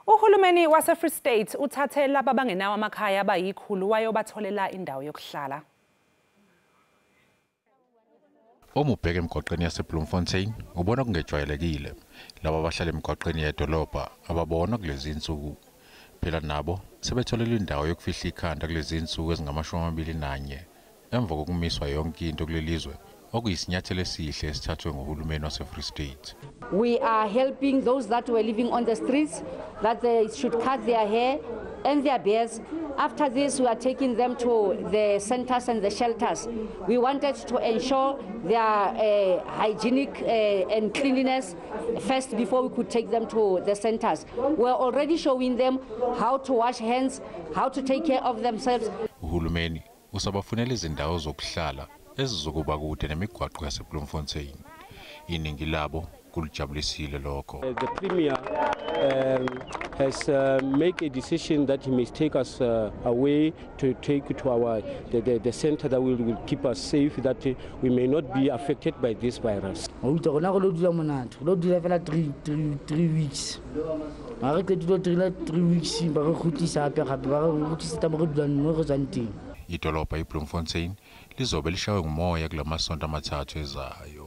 Uhulumeni wase-Free State uthathe laba abangenawo amakhaya abayikhulu wayobatholela indawo yokuhlala. Uma ubheka emgwaqeni yaseBloemfontein ubona kungejwayelekile laba abahlala emgwaqeni yedolobha ababona kulezi insuku phela nabo sebetholela indawo yokufihla ikhanda kulezi insuku ezingama-21 emva kokumiswa yonke into kulelizwe okuyisinyathelo esihle esithathwe ngohulumeni wase-Free State. We are helping those that were living on the streets that they should cut their hair and their beards. After this, we are taking them to the centers and the shelters. We wanted to ensure their hygienic and cleanliness first before we could take them to the centers. We are already showing them how to wash hands, how to take care of themselves. Uhulumeni usabafunela izindawo zokuhlala ezizokuba kude nemigwaqo yaseBloemfontein. Iningi labo kulijabulisile lokho. The Premier has made a decision that he may take us away to take to our the center that will keep us safe, that we may not be affected by this virus. We dula 3 weeks. Mara ke dula 3 weeks ba re khutisa hape gape ba re khutisa ba re dula nno go tsanteng. Idolobha iBloemfontein lizobe lishawe ngumoya kulamasonto amathathu ezayo.